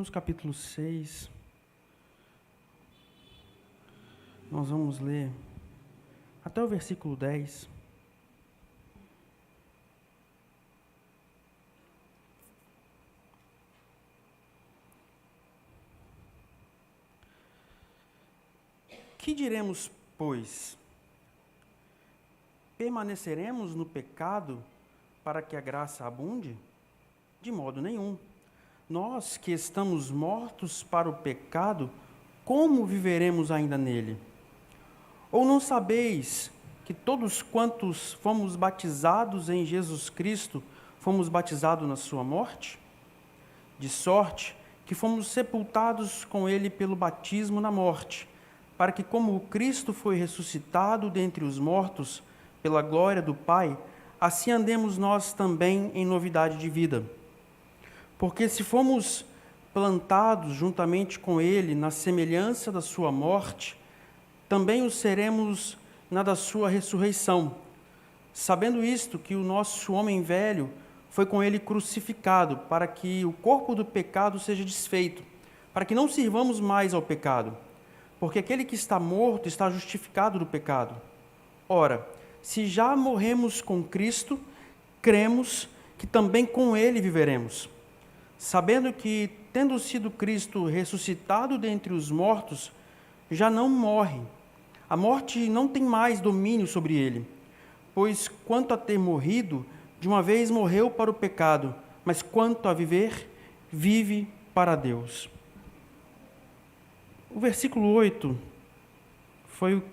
Romanos capítulo 6, nós vamos ler até o versículo 10. Que diremos, pois? Permaneceremos no pecado para que a graça abunde? De modo nenhum. Nós que estamos mortos para o pecado, como viveremos ainda nele? Ou não sabeis que todos quantos fomos batizados em Jesus Cristo, fomos batizados na sua morte? De sorte que fomos sepultados com ele pelo batismo na morte, para que, como Cristo foi ressuscitado dentre os mortos, pela glória do Pai, assim andemos nós também em novidade de vida. Porque se fomos plantados juntamente com ele na semelhança da sua morte, também o seremos na da sua ressurreição. Sabendo isto, que o nosso homem velho foi com ele crucificado, para que o corpo do pecado seja desfeito, para que não sirvamos mais ao pecado. Porque aquele que está morto está justificado do pecado. Ora, se já morremos com Cristo, cremos que também com ele viveremos. Sabendo que, tendo sido Cristo ressuscitado dentre os mortos, já não morre. A morte não tem mais domínio sobre ele. Pois, quanto a ter morrido, de uma vez morreu para o pecado, mas quanto a viver, vive para Deus. O versículo 8 foi o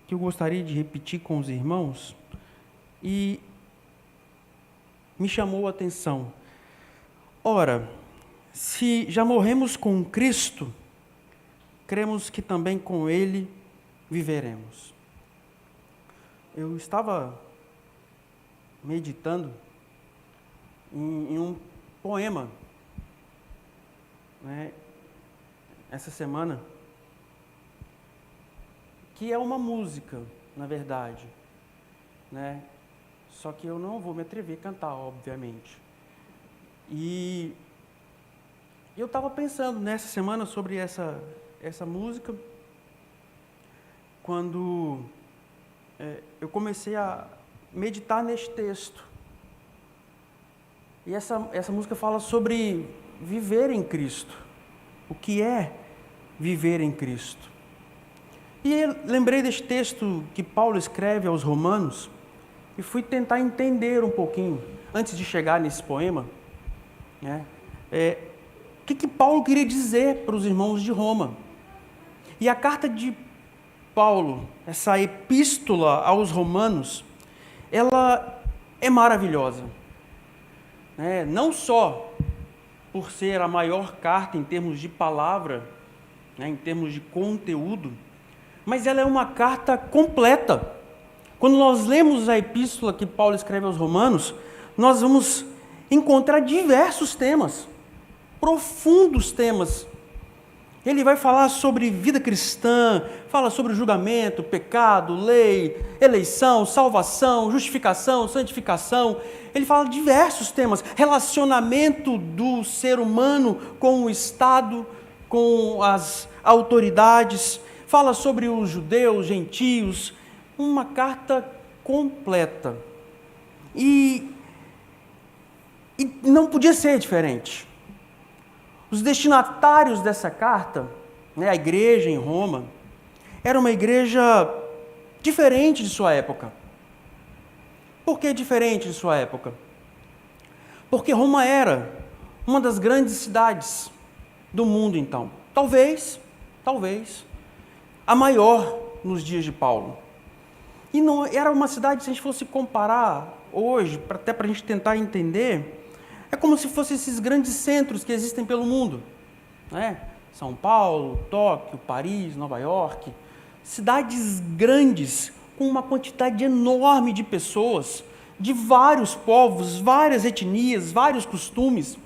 que eu gostaria de repetir com os irmãos e me chamou a atenção. Ora, se já morremos com Cristo, cremos que também com Ele viveremos. Eu estava meditando em um poema, essa semana, que é uma música, na verdade, Só que eu não vou me atrever a cantar, obviamente. E eu estava pensando nessa semana sobre essa música, quando eu comecei a meditar neste texto. E essa música fala sobre viver em Cristo. O que é viver em Cristo? E eu lembrei deste texto que Paulo escreve aos Romanos e fui tentar entender um pouquinho, antes de chegar nesse poema, o que Paulo queria dizer para os irmãos de Roma. E a carta de Paulo, essa epístola aos Romanos, ela é maravilhosa. Não só por ser a maior carta em termos de palavra, em termos de conteúdo, mas ela é uma carta completa. Quando nós lemos a epístola que Paulo escreve aos Romanos, nós vamos encontrar diversos temas, profundos temas. Ele vai falar sobre vida cristã, fala sobre julgamento, pecado, lei, eleição, salvação, justificação, santificação. Ele fala de diversos temas, relacionamento do ser humano com o Estado, com as autoridades, fala sobre os judeus, gentios, uma carta completa. E não podia ser diferente. Os destinatários dessa carta, a igreja em Roma, era uma igreja diferente de sua época. Por que diferente de sua época? Porque Roma era uma das grandes cidades do mundo, então. Talvez, a maior nos dias de Paulo. E não era uma cidade, se a gente fosse comparar hoje, até para a gente tentar entender, é como se fossem esses grandes centros que existem pelo mundo. São Paulo, Tóquio, Paris, Nova York. Cidades grandes, com uma quantidade enorme de pessoas, de vários povos, várias etnias, vários costumes.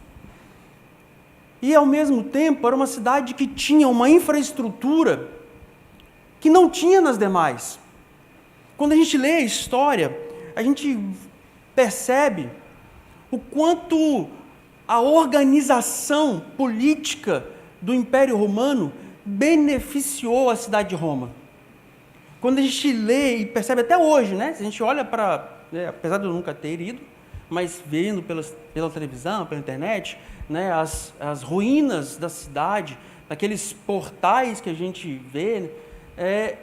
E, ao mesmo tempo, era uma cidade que tinha uma infraestrutura que não tinha nas demais. Quando a gente lê a história, a gente percebe o quanto a organização política do Império Romano beneficiou a cidade de Roma. Quando a gente lê e percebe até hoje, né? Se a gente olha para, apesar de eu nunca ter ido, mas vendo pela televisão, pela internet, né, as ruínas da cidade, aqueles portais que a gente vê, é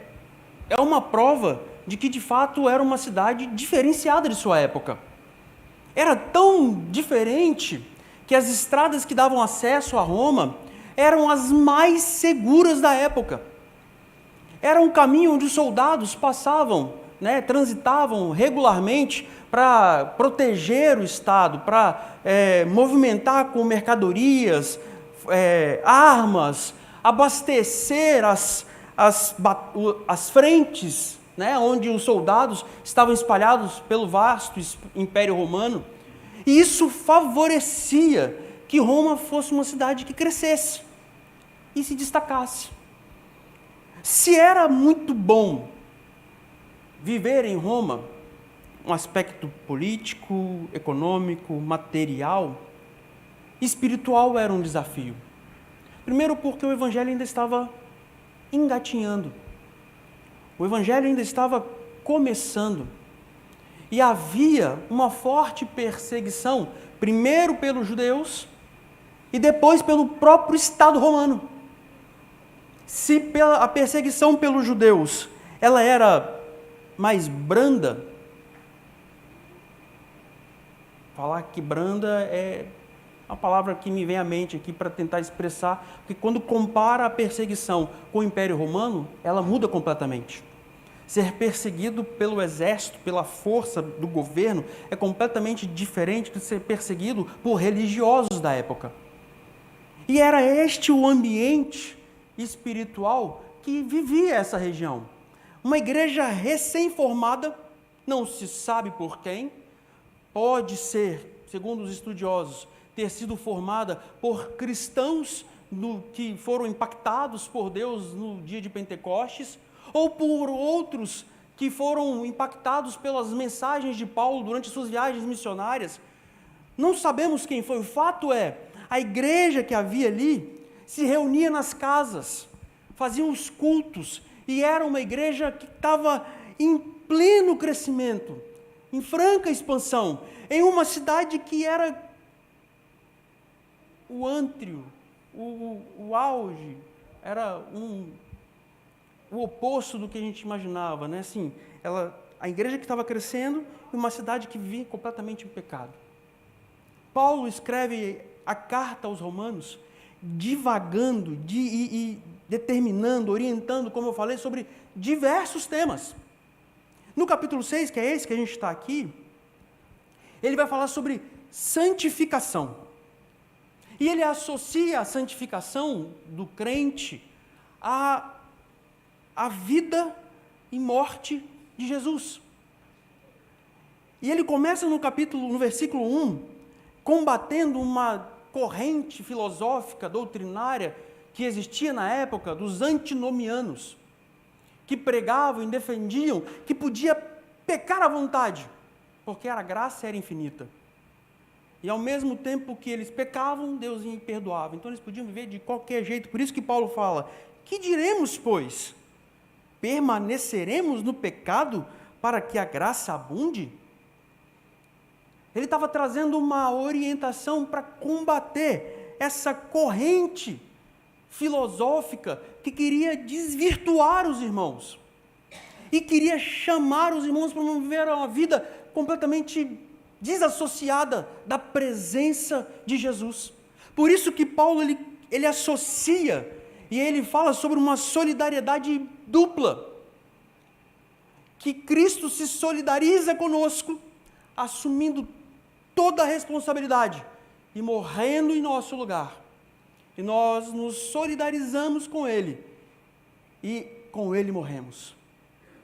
uma prova de que, de fato, era uma cidade diferenciada de sua época. Era tão diferente que as estradas que davam acesso a Roma eram as mais seguras da época. Era um caminho onde os soldados passavam, né, transitavam regularmente para proteger o Estado, para movimentar com mercadorias, armas, abastecer as frentes, né, onde os soldados estavam espalhados pelo vasto Império Romano. E isso favorecia que Roma fosse uma cidade que crescesse e se destacasse. Se era muito bom viver em Roma, um aspecto político, econômico, material, espiritual era um desafio. Primeiro porque o Evangelho ainda estava engatinhando. O Evangelho ainda estava começando. E havia uma forte perseguição, primeiro pelos judeus e depois pelo próprio Estado romano. Se a perseguição pelos judeus ela era mais branda, falar que branda é a palavra que me vem à mente aqui para tentar expressar, porque quando compara a perseguição com o Império Romano, ela muda completamente. Ser perseguido pelo exército, pela força do governo, é completamente diferente de ser perseguido por religiosos da época. E era este o ambiente espiritual que vivia essa região. Uma igreja recém-formada, não se sabe por quem, pode ser, segundo os estudiosos, ter sido formada por cristãos que foram impactados por Deus no dia de Pentecostes, ou por outros que foram impactados pelas mensagens de Paulo durante suas viagens missionárias. Não sabemos quem foi. O fato é, a igreja que havia ali se reunia nas casas, fazia os cultos, e era uma igreja que estava em pleno crescimento, em franca expansão, em uma cidade que era o ântrio, o auge, era o oposto do que a gente imaginava, né? Assim, a igreja que estava crescendo e uma cidade que vivia completamente em pecado. Paulo escreve a carta aos Romanos, divagando e determinando, orientando, como eu falei, sobre diversos temas. No capítulo 6, que é esse que a gente está aqui, ele vai falar sobre santificação. E ele associa a santificação do crente à vida e morte de Jesus. E ele começa no versículo 1, combatendo uma corrente filosófica, doutrinária, que existia na época dos antinomianos, que pregavam e defendiam que podia pecar à vontade, porque a graça era infinita. E ao mesmo tempo que eles pecavam, Deus os perdoava. Então eles podiam viver de qualquer jeito. Por isso que Paulo fala, que diremos, pois? Permaneceremos no pecado para que a graça abunde? Ele estava trazendo uma orientação para combater essa corrente filosófica que queria desvirtuar os irmãos e queria chamar os irmãos para viver uma vida completamente desassociada da presença de Jesus. Por isso que Paulo ele associa e ele fala sobre uma solidariedade dupla, que Cristo se solidariza conosco, assumindo toda a responsabilidade e morrendo em nosso lugar. E nós nos solidarizamos com Ele e com Ele morremos.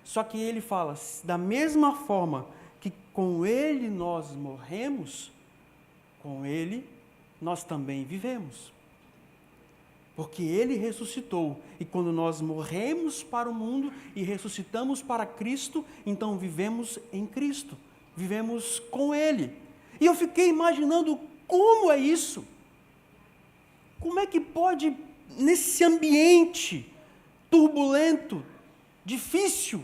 Só que Ele fala, da mesma forma que com Ele nós morremos, com Ele nós também vivemos. Porque Ele ressuscitou, e quando nós morremos para o mundo e ressuscitamos para Cristo, então vivemos em Cristo, vivemos com Ele. E eu fiquei imaginando Como é isso? Como é que pode, nesse ambiente turbulento, difícil,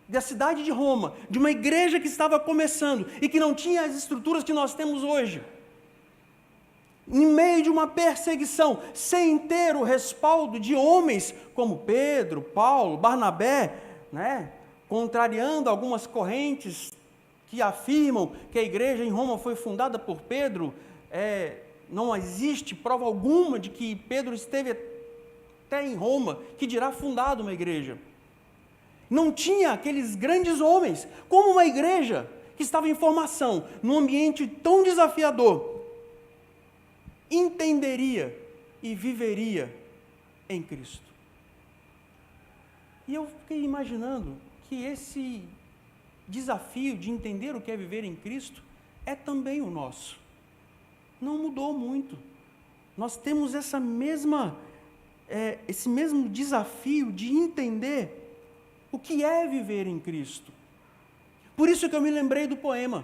da cidade de Roma, de uma igreja que estava começando e que não tinha as estruturas que nós temos hoje, em meio de uma perseguição, sem ter o respaldo de homens como Pedro, Paulo, Barnabé, contrariando algumas correntes que afirmam que a igreja em Roma foi fundada por Pedro, não existe prova alguma de que Pedro esteve até em Roma, que dirá fundado uma igreja. Não tinha aqueles grandes homens, como uma igreja que estava em formação, num ambiente tão desafiador, entenderia e viveria em Cristo. E eu fiquei imaginando que esse desafio de entender o que é viver em Cristo é também o nosso. Não mudou muito. Nós temos esse mesmo desafio de entender o que é viver em Cristo. Por isso que eu me lembrei do poema.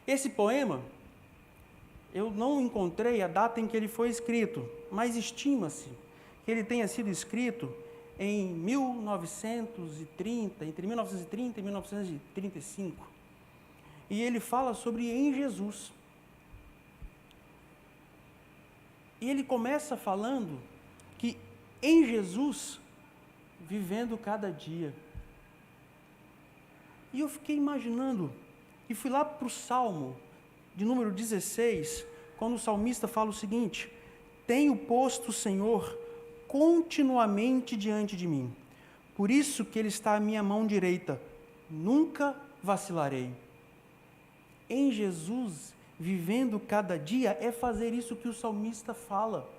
Esse poema, eu não encontrei a data em que ele foi escrito, mas estima-se que ele tenha sido escrito em 1930, entre 1930 e 1935. E ele fala sobre em Jesus. E ele começa falando que em Jesus, vivendo cada dia. E eu fiquei imaginando, e fui lá para o Salmo, de número 16, quando o salmista fala o seguinte: tenho posto o Senhor continuamente diante de mim, por isso que Ele está à minha mão direita, nunca vacilarei. Em Jesus, vivendo cada dia, é fazer isso que o salmista fala,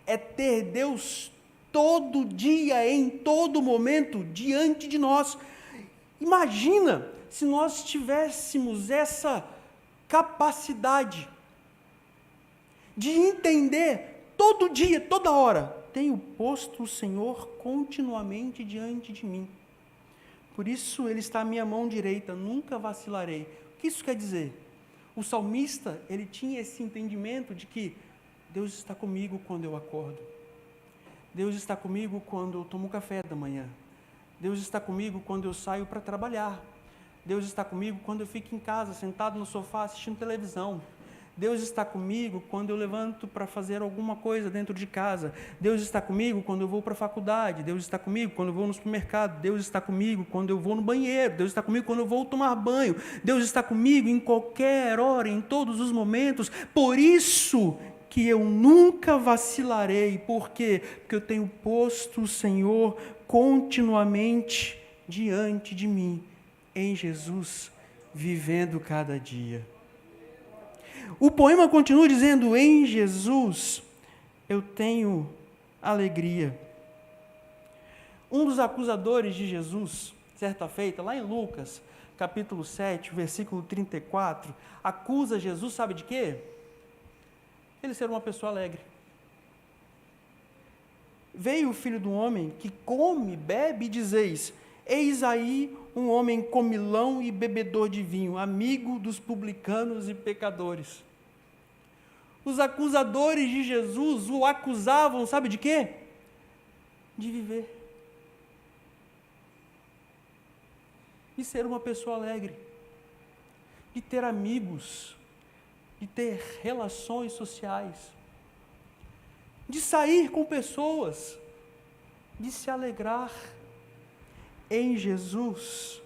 é ter Deus todo dia, em todo momento, diante de nós. Imagina se nós tivéssemos essa capacidade de entender todo dia, toda hora, tenho posto o Senhor continuamente diante de mim. Por isso Ele está à minha mão direita, nunca vacilarei. O que isso quer dizer? O salmista, ele tinha esse entendimento de que Deus está comigo quando eu acordo. Deus está comigo quando eu tomo café da manhã. Deus está comigo quando eu saio para trabalhar. Deus está comigo quando eu fico em casa, sentado no sofá, assistindo televisão. Deus está comigo quando eu levanto para fazer alguma coisa dentro de casa. Deus está comigo quando eu vou para a faculdade. Deus está comigo quando eu vou no supermercado. Deus está comigo quando eu vou no banheiro. Deus está comigo quando eu vou tomar banho. Deus está comigo em qualquer hora, em todos os momentos. Por isso que eu nunca vacilarei. Por quê? Porque eu tenho posto o Senhor continuamente diante de mim, em Jesus, vivendo cada dia. O poema continua dizendo: em Jesus eu tenho alegria. Um dos acusadores de Jesus, certa feita, lá em Lucas, capítulo 7, versículo 34, acusa Jesus, sabe de quê? Ele ser uma pessoa alegre. Veio o Filho do Homem que come, bebe, e dizeis: eis aí um homem comilão e bebedor de vinho, amigo dos publicanos e pecadores. Os acusadores de Jesus o acusavam, sabe de quê? De viver. De ser uma pessoa alegre. De ter amigos. De ter relações sociais. De sair com pessoas. De se alegrar. Em Jesus,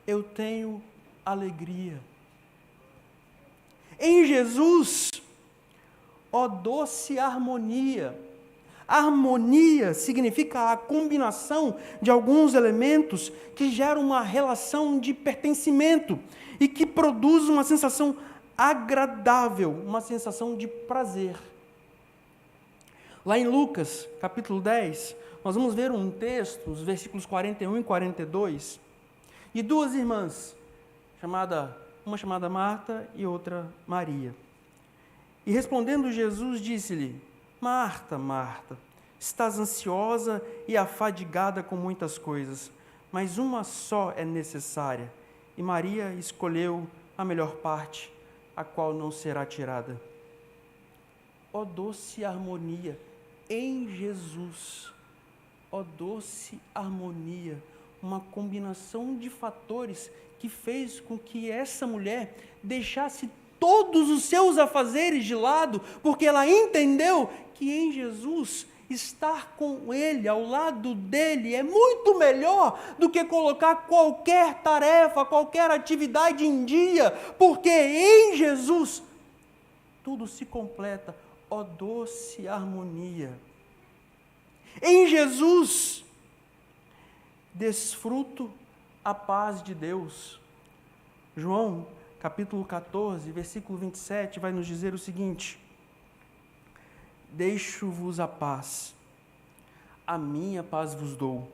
eu tenho alegria. Em Jesus, ó doce harmonia. Harmonia significa a combinação de alguns elementos que geram uma relação de pertencimento e que produz uma sensação agradável, uma sensação de prazer. Lá em Lucas, capítulo 10, nós vamos ver um texto, os versículos 41 e 42, de duas irmãs, uma chamada Marta e outra Maria. E respondendo Jesus, disse-lhe: Marta, Marta, estás ansiosa e afadigada com muitas coisas, mas uma só é necessária, e Maria escolheu a melhor parte, a qual não será tirada. Ó doce harmonia em Jesus, ó doce harmonia, uma combinação de fatores que fez com que essa mulher deixasse todos os seus afazeres de lado, porque ela entendeu que em Jesus estar com Ele, ao lado dele, é muito melhor do que colocar qualquer tarefa, qualquer atividade em dia, porque em Jesus tudo se completa. Ó doce harmonia! Em Jesus desfruto a paz de Deus. João, capítulo 14, versículo 27, vai nos dizer o seguinte: deixo-vos a paz, a minha paz vos dou.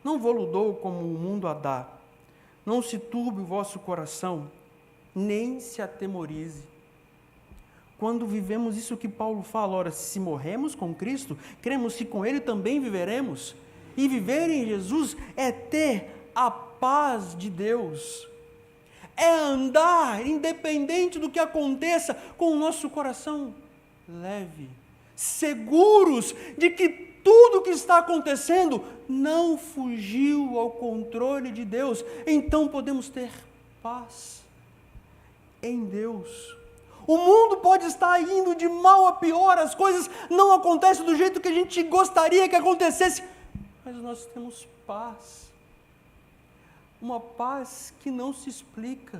Não vou-lo dou como o mundo a dá. Não se turbe o vosso coração, nem se atemorize. Quando vivemos isso que Paulo fala, ora, se morremos com Cristo, cremos que com Ele também viveremos. E viver em Jesus é ter a paz de Deus. É andar, independente do que aconteça, com o nosso coração leve, seguros de que tudo que está acontecendo não fugiu ao controle de Deus. Então podemos ter paz em Deus. O mundo pode estar indo de mal a pior, as coisas não acontecem do jeito que a gente gostaria que acontecesse, mas nós temos paz. Uma paz que não se explica,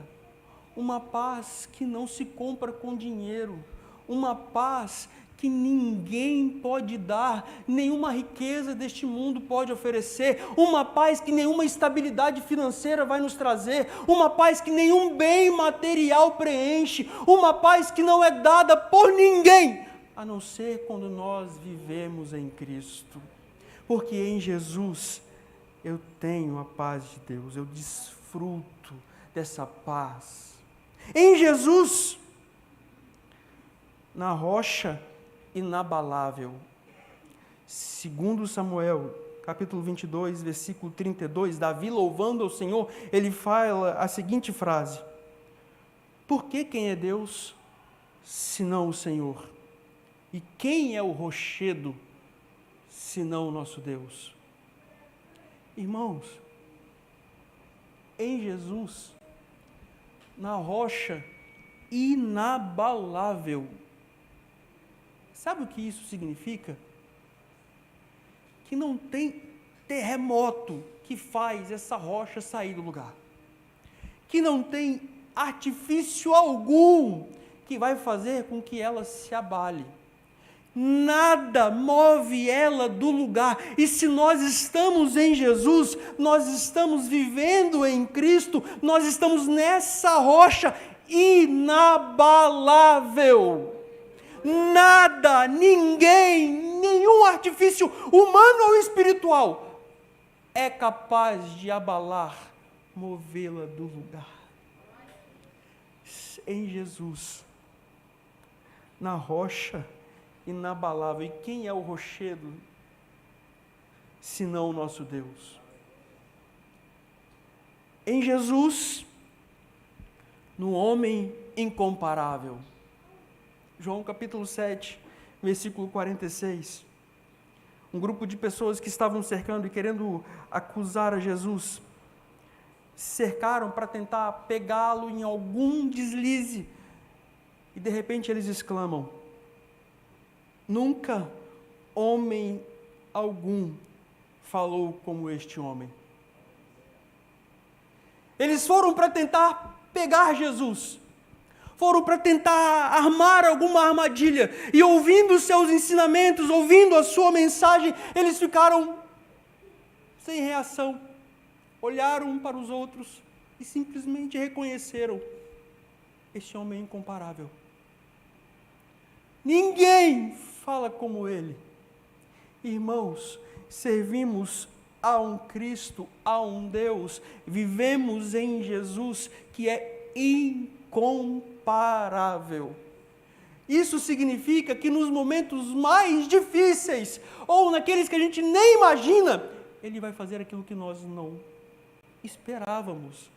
uma paz que não se compra com dinheiro, uma paz que ninguém pode dar, nenhuma riqueza deste mundo pode oferecer, uma paz que nenhuma estabilidade financeira vai nos trazer, uma paz que nenhum bem material preenche, uma paz que não é dada por ninguém, a não ser quando nós vivemos em Cristo. Porque em Jesus eu tenho a paz de Deus, eu desfruto dessa paz. Em Jesus, na rocha inabalável. Segundo Samuel, capítulo 22, versículo 32, Davi louvando ao Senhor, ele fala a seguinte frase: por que quem é Deus, senão o Senhor? E quem é o rochedo, senão o nosso Deus? Irmãos, em Jesus, na rocha inabalável. Sabe o que isso significa? Que não tem terremoto que faz essa rocha sair do lugar. Que não tem artifício algum que vai fazer com que ela se abale. Nada move ela do lugar. E se nós estamos em Jesus, nós estamos vivendo em Cristo, nós estamos nessa rocha inabalável. Nada, ninguém, nenhum artifício humano ou espiritual é capaz de abalar, movê-la do lugar. Em Jesus, na rocha inabalável. E quem é o rochedo, senão o nosso Deus? Em Jesus, no homem incomparável. João capítulo 7, versículo 46. Um grupo de pessoas que estavam cercando e querendo acusar a Jesus, cercaram para tentar pegá-lo em algum deslize. E de repente eles exclamam: nunca homem algum falou como este homem. Eles foram para tentar pegar Jesus, foram para tentar armar alguma armadilha, e ouvindo os seus ensinamentos, ouvindo a sua mensagem, eles ficaram sem reação, olharam um para os outros e simplesmente reconheceram: este homem é incomparável. Ninguém fala como ele. Irmãos, servimos a um Cristo, a um Deus, vivemos em Jesus que é incomparável. Isso significa que nos momentos mais difíceis, ou naqueles que a gente nem imagina, Ele vai fazer aquilo que nós não esperávamos.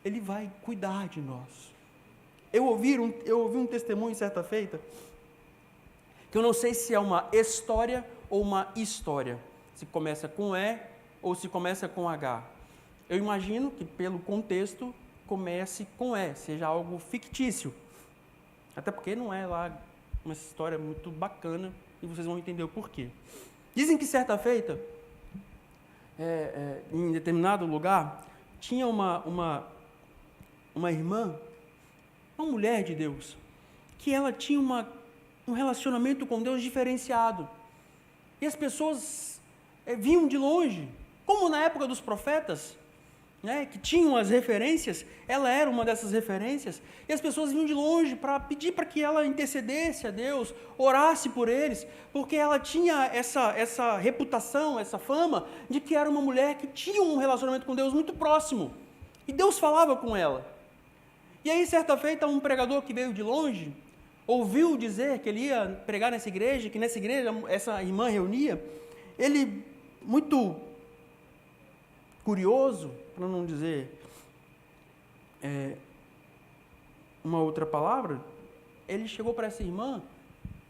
Ele vai cuidar de nós. Eu ouvi um testemunho certa feita, que eu não sei se é uma história ou uma história, se começa com E ou se começa com H. Eu imagino que pelo contexto comece com E, seja algo fictício. Até porque não é lá uma história muito bacana e vocês vão entender o porquê. Dizem que certa feita, em determinado lugar, tinha uma irmã, uma mulher de Deus, que ela tinha um relacionamento com Deus diferenciado. E as pessoas vinham de longe, como na época dos profetas, né, que tinham as referências, ela era uma dessas referências, e as pessoas vinham de longe para pedir para que ela intercedesse a Deus, orasse por eles, porque ela tinha essa reputação, essa fama, de que era uma mulher que tinha um relacionamento com Deus muito próximo, e Deus falava com ela. E aí, certa feita, um pregador que veio de longe, ouviu dizer que ele ia pregar nessa igreja, que nessa igreja essa irmã reunia, ele, muito curioso, para não dizer uma outra palavra, ele chegou para essa irmã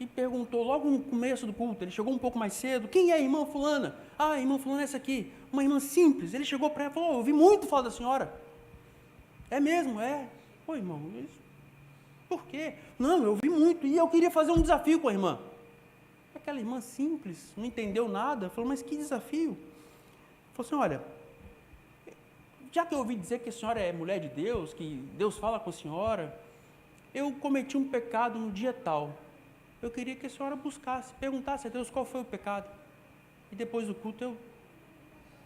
e perguntou logo no começo do culto, ele chegou um pouco mais cedo, quem é a irmã fulana? Ah, a irmã fulana é essa aqui, uma irmã simples. Ele chegou para ela e falou, eu ouvi muito falar da senhora. É mesmo? É. Pô, irmão, por quê? Não, eu ouvi muito e eu queria fazer um desafio com a irmã. Aquela irmã simples, não entendeu nada, falou, mas que desafio? Ele falou assim, olha, já que eu ouvi dizer que a senhora é mulher de Deus, que Deus fala com a senhora, eu cometi um pecado no dia tal. Eu queria que a senhora buscasse, perguntasse a Deus qual foi o pecado. E depois do culto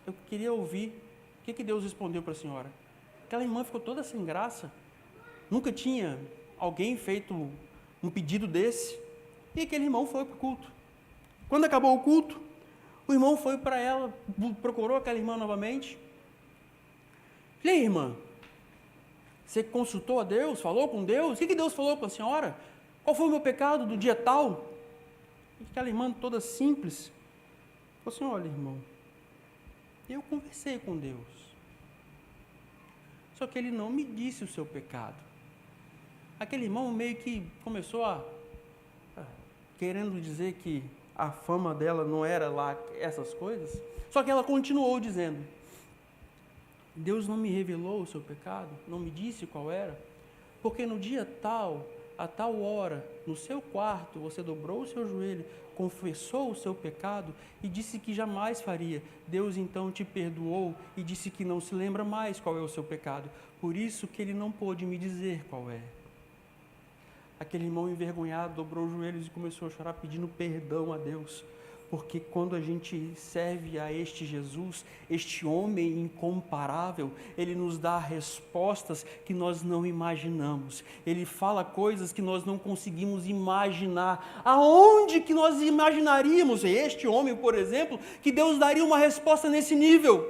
eu queria ouvir o que Deus respondeu para a senhora. Aquela irmã ficou toda sem graça. Nunca tinha alguém feito um pedido desse. E aquele irmão foi para o culto. Quando acabou o culto, o irmão foi para ela, procurou aquela irmã novamente. E aí, irmã, você consultou a Deus, falou com Deus? O que Deus falou para a senhora? Qual foi o meu pecado do dia tal? E aquela irmã toda simples, falou assim, olha, irmão, eu conversei com Deus, só que Ele não me disse o seu pecado. Aquele irmão meio que começou querendo dizer que a fama dela não era lá essas coisas, só que ela continuou dizendo, Deus não me revelou o seu pecado, não me disse qual era, porque no dia tal, a tal hora, no seu quarto, você dobrou o seu joelho, confessou o seu pecado e disse que jamais faria. Deus então te perdoou e disse que não se lembra mais qual é o seu pecado, por isso que Ele não pôde me dizer qual é. Aquele irmão envergonhado dobrou os joelhos e começou a chorar pedindo perdão a Deus. Porque quando a gente serve a este Jesus, este homem incomparável, Ele nos dá respostas que nós não imaginamos. Ele fala coisas que nós não conseguimos imaginar. Aonde que nós imaginaríamos, este homem, por exemplo, que Deus daria uma resposta nesse nível?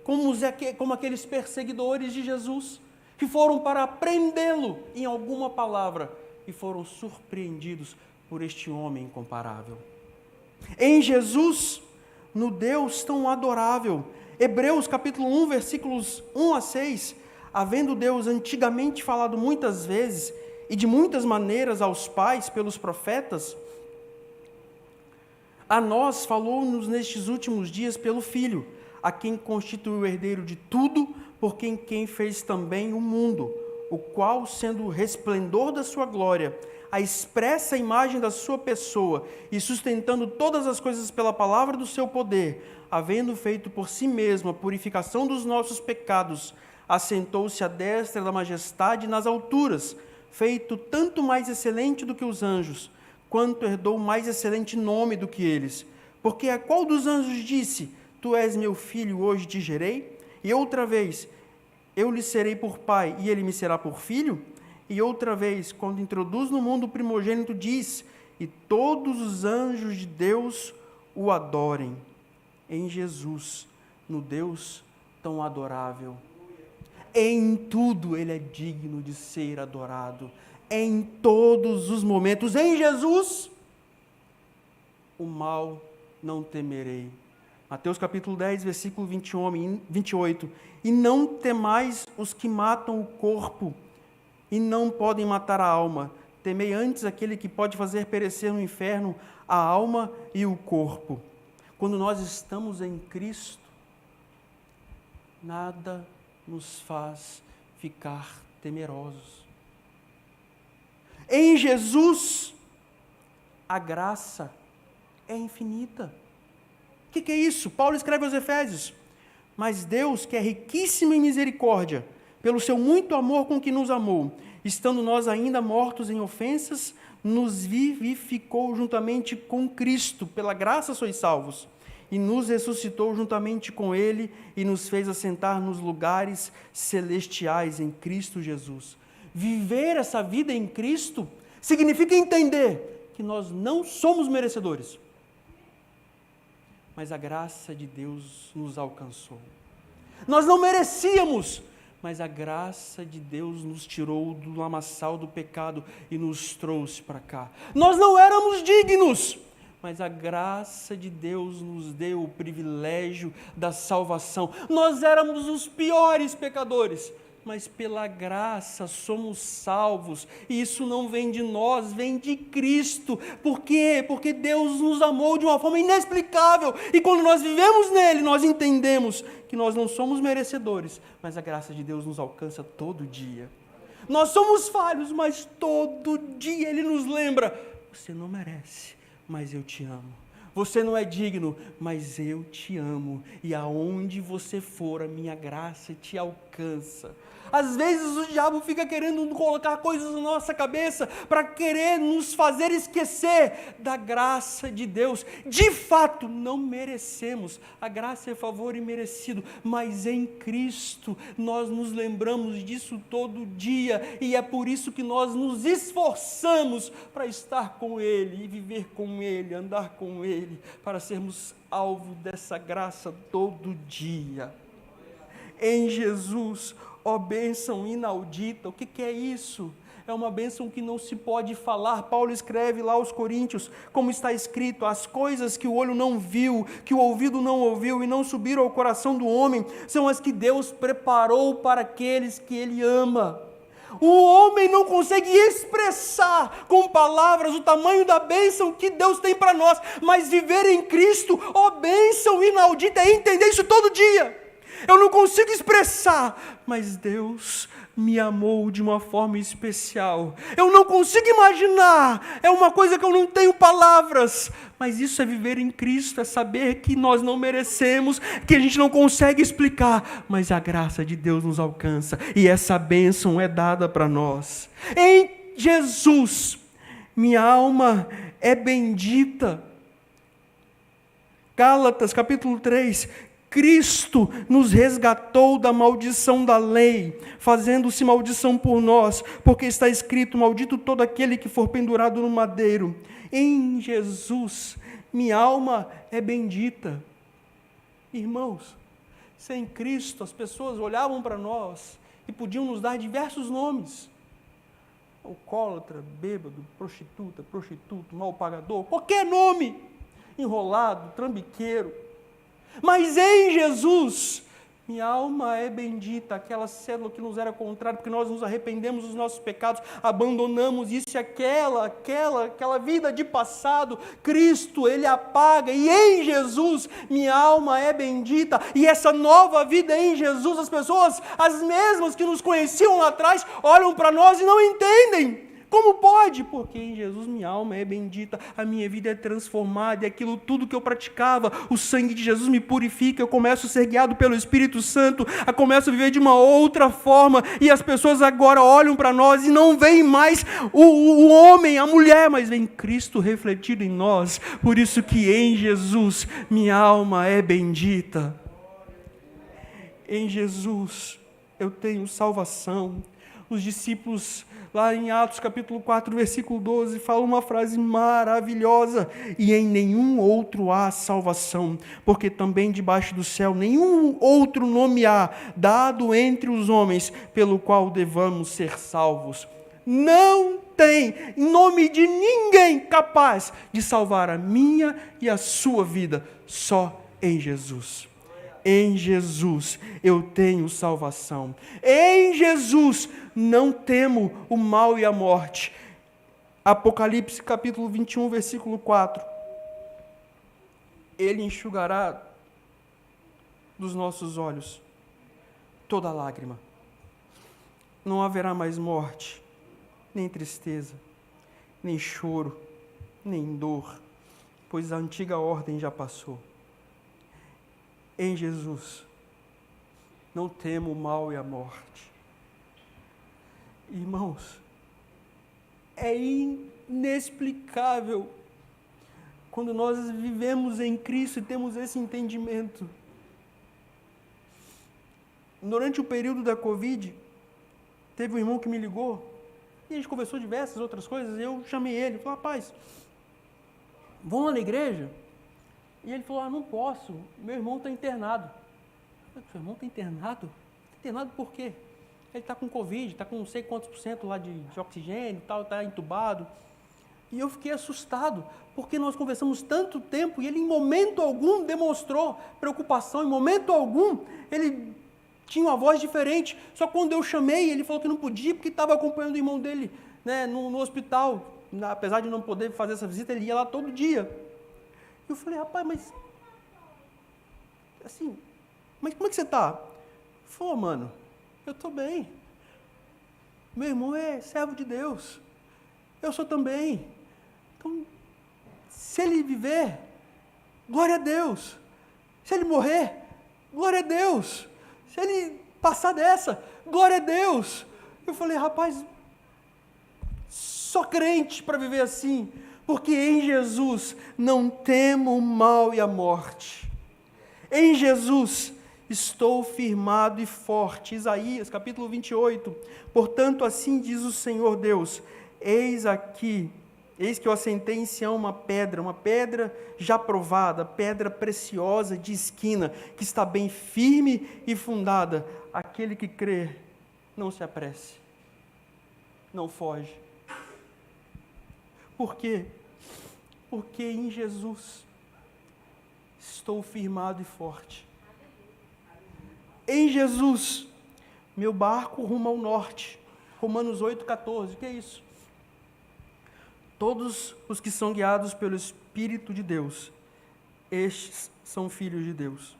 Como aqueles perseguidores de Jesus, que foram para prendê-lo em alguma palavra e foram surpreendidos por este homem incomparável. Em Jesus, no Deus tão adorável, Hebreus capítulo 1, versículos 1 a 6, havendo Deus antigamente falado muitas vezes e de muitas maneiras aos pais pelos profetas, a nós falou-nos nestes últimos dias pelo Filho, a quem constituiu o herdeiro de tudo, por quem fez também o mundo, o qual, sendo o resplendor da sua glória, a expressa imagem da sua pessoa e sustentando todas as coisas pela palavra do seu poder, havendo feito por si mesmo a purificação dos nossos pecados, assentou-se à destra da majestade nas alturas, feito tanto mais excelente do que os anjos, quanto herdou mais excelente nome do que eles. Porque a qual dos anjos disse, tu és meu filho, hoje te gerei? E outra vez, eu lhe serei por pai e ele me será por filho? E outra vez, quando introduz no mundo o primogênito, diz, e todos os anjos de Deus o adorem. Em Jesus, no Deus tão adorável. Em tudo Ele é digno de ser adorado. Em todos os momentos. Em Jesus, o mal não temerei. Mateus capítulo 10, versículo 28. E não temais os que matam o corpo, e não podem matar a alma. Temei antes aquele que pode fazer perecer no inferno a alma e o corpo. Quando nós estamos em Cristo, nada nos faz ficar temerosos. Em Jesus, a graça é infinita. O que é isso? Paulo escreve aos Efésios: mas Deus, que é riquíssimo em misericórdia, pelo seu muito amor com que nos amou, estando nós ainda mortos em ofensas, nos vivificou juntamente com Cristo, pela graça sois salvos, e nos ressuscitou juntamente com Ele, e nos fez assentar nos lugares celestiais em Cristo Jesus. Viver essa vida em Cristo significa entender que nós não somos merecedores, mas a graça de Deus nos alcançou. Nós não merecíamos, mas a graça de Deus nos tirou do lamaçal do pecado e nos trouxe para cá. Nós não éramos dignos, mas a graça de Deus nos deu o privilégio da salvação. Nós éramos os piores pecadores, mas pela graça somos salvos, e isso não vem de nós, vem de Cristo. Por quê? Porque Deus nos amou de uma forma inexplicável, e quando nós vivemos nele, nós entendemos que nós não somos merecedores, mas a graça de Deus nos alcança todo dia. Nós somos falhos, mas todo dia Ele nos lembra: você não merece, mas eu te amo. Você não é digno, mas eu te amo, e aonde você for, a minha graça te alcança. Às vezes o diabo fica querendo colocar coisas na nossa cabeça para querer nos fazer esquecer da graça de Deus. De fato, não merecemos. A graça é favor imerecido, mas em Cristo nós nos lembramos disso todo dia, e é por isso que nós nos esforçamos para estar com Ele e viver com Ele, andar com Ele, para sermos alvo dessa graça todo dia. Em Jesus, ó bênção inaudita. O que é isso? É uma bênção que não se pode falar. Paulo escreve lá aos Coríntios, como está escrito: as coisas que o olho não viu, que o ouvido não ouviu e não subiram ao coração do homem, são as que Deus preparou para aqueles que Ele ama. O homem não consegue expressar com palavras o tamanho da bênção que Deus tem para nós, mas viver em Cristo, ó bênção inaudita, é entender isso todo dia. Eu não consigo expressar, mas Deus me amou de uma forma especial. Eu não consigo imaginar, é uma coisa que eu não tenho palavras, mas isso é viver em Cristo, é saber que nós não merecemos, que a gente não consegue explicar, mas a graça de Deus nos alcança, e essa bênção é dada para nós. Em Jesus, minha alma é bendita. Gálatas capítulo 3, Cristo nos resgatou da maldição da lei, fazendo-se maldição por nós, porque está escrito: maldito todo aquele que for pendurado no madeiro. Em Jesus, minha alma é bendita. Irmãos, sem Cristo, as pessoas olhavam para nós e podiam nos dar diversos nomes: alcoólatra, bêbado, prostituta, prostituto, mal pagador, qualquer nome, enrolado, trambiqueiro. Mas em Jesus, minha alma é bendita, aquela célula que nos era contrária, porque nós nos arrependemos dos nossos pecados, abandonamos isso e aquela vida de passado. Cristo, Ele apaga, e em Jesus, minha alma é bendita, e essa nova vida em Jesus, as pessoas, as mesmas que nos conheciam lá atrás, olham para nós e não entendem. Como pode? Porque em Jesus minha alma é bendita, a minha vida é transformada, e aquilo tudo que eu praticava, o sangue de Jesus me purifica, eu começo a ser guiado pelo Espírito Santo, eu começo a viver de uma outra forma, e as pessoas agora olham para nós e não veem mais o homem, a mulher, mas vem Cristo refletido em nós. Por isso que em Jesus minha alma é bendita. Em Jesus eu tenho salvação. Os discípulos, lá em Atos capítulo 4, versículo 12, falam uma frase maravilhosa: e em nenhum outro há salvação, porque também debaixo do céu nenhum outro nome há, dado entre os homens, pelo qual devamos ser salvos. Não tem nome de ninguém capaz de salvar a minha e a sua vida, só em Jesus. Em Jesus eu tenho salvação. Em Jesus não temo o mal e a morte. Apocalipse capítulo 21, versículo 4. Ele enxugará dos nossos olhos toda lágrima. Não haverá mais morte, nem tristeza, nem choro, nem dor, pois a antiga ordem já passou. Em Jesus, não temo o mal e a morte. Irmãos, é inexplicável quando nós vivemos em Cristo e temos esse entendimento. Durante o período da Covid, teve um irmão que me ligou e a gente conversou diversas outras coisas. E eu chamei ele, falei: rapaz, vamos lá na igreja? E ele falou: não posso, meu irmão está internado. Eu falei: seu irmão está internado? Está internado por quê? Ele está com Covid, está com não sei quantos % lá de oxigênio, tal, está entubado. E eu fiquei assustado, porque nós conversamos tanto tempo e ele em momento algum demonstrou preocupação, em momento algum ele tinha uma voz diferente. Só quando eu chamei, ele falou que não podia, porque estava acompanhando o irmão dele, né, no hospital. Apesar de não poder fazer essa visita, ele ia lá todo dia. Eu falei: rapaz, mas como é que você está? Ele falou: mano, eu estou bem. Meu irmão é servo de Deus. Eu sou também. Então, se ele viver, glória a Deus. Se ele morrer, glória a Deus. Se ele passar dessa, glória a Deus. Eu falei: rapaz, só crente para viver assim, porque em Jesus não temo o mal e a morte. Em Jesus estou firmado e forte. Isaías capítulo 28. Portanto, assim diz o Senhor Deus: eis que eu assentei em Sião uma pedra já provada, pedra preciosa de esquina, que está bem firme e fundada. Aquele que crê, não se apresse, não foge. Por quê? Porque em Jesus estou firmado e forte. Em Jesus, meu barco rumo ao norte. Romanos 8,14, que é isso? Todos os que são guiados pelo Espírito de Deus, estes são filhos de Deus.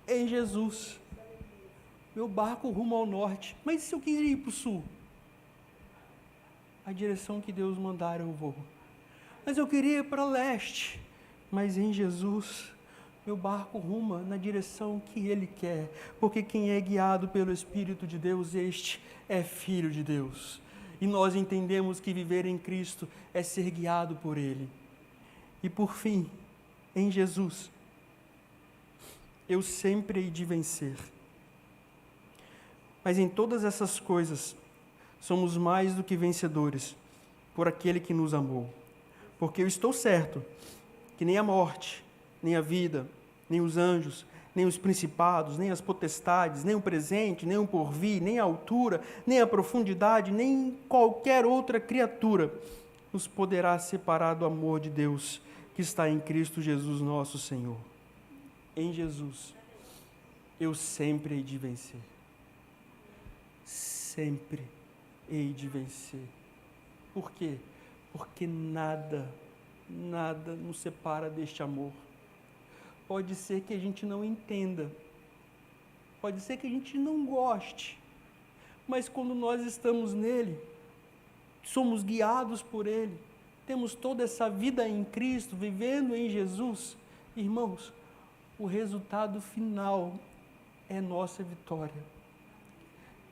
Em Jesus, meu barco rumo ao norte. Mas se eu quiser ir para o sul? A direção que Deus mandar eu vou. Mas eu queria ir para leste. Mas em Jesus, meu barco ruma na direção que Ele quer. Porque quem é guiado pelo Espírito de Deus, este é filho de Deus. E nós entendemos que viver em Cristo é ser guiado por Ele. E por fim, em Jesus, eu sempre hei de vencer. Mas em todas essas coisas, somos mais do que vencedores por aquele que nos amou. Porque eu estou certo que nem a morte, nem a vida, nem os anjos, nem os principados, nem as potestades, nem o presente, nem o porvir, nem a altura, nem a profundidade, nem qualquer outra criatura nos poderá separar do amor de Deus que está em Cristo Jesus nosso Senhor. Em Jesus, eu sempre hei de vencer. Sempre hei de vencer. Por quê? Porque nada nos separa deste amor. Pode ser que a gente não entenda, pode ser que a gente não goste, mas quando nós estamos nele, somos guiados por ele, temos toda essa vida em Cristo, vivendo em Jesus, irmãos, o resultado final é nossa vitória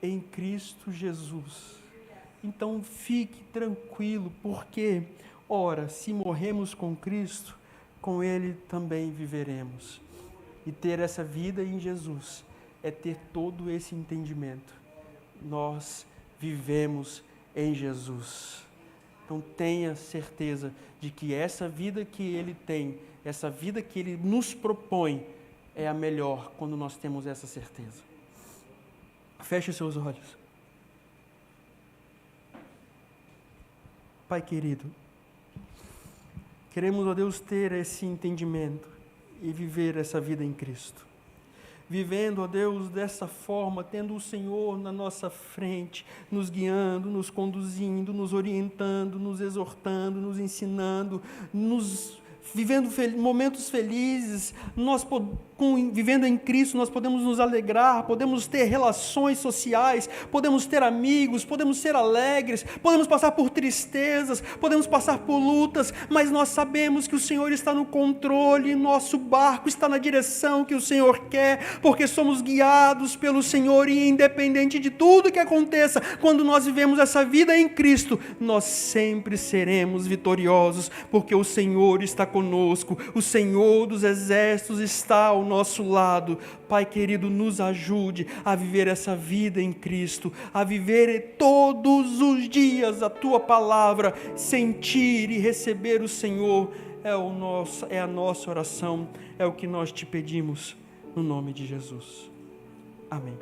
em Cristo Jesus. Então fique tranquilo, porque, ora, se morremos com Cristo, com Ele também viveremos. E ter essa vida em Jesus é ter todo esse entendimento. Nós vivemos em Jesus. Então tenha certeza de que essa vida que Ele tem, essa vida que Ele nos propõe, é a melhor quando nós temos essa certeza. Feche os seus olhos. Pai querido, Queremos, ó Deus, ter esse entendimento e viver essa vida em Cristo. Vivendo, ó Deus, dessa forma, tendo o Senhor na nossa frente, nos guiando, nos conduzindo, nos orientando, nos exortando, nos ensinando, vivendo momentos felizes. Vivendo em Cristo, nós podemos nos alegrar, podemos ter relações sociais, podemos ter amigos, podemos ser alegres, podemos passar por tristezas, podemos passar por lutas, mas nós sabemos que o Senhor está no controle, nosso barco está na direção que o Senhor quer, porque somos guiados pelo Senhor, e independente de tudo que aconteça, quando nós vivemos essa vida em Cristo, nós sempre seremos vitoriosos, porque o Senhor está conosco, o Senhor dos exércitos está ao nosso lado. Pai querido, nos ajude a viver essa vida em Cristo, a viver todos os dias a Tua palavra, sentir e receber o Senhor. É a nossa oração, é o que nós te pedimos, no nome de Jesus. Amém.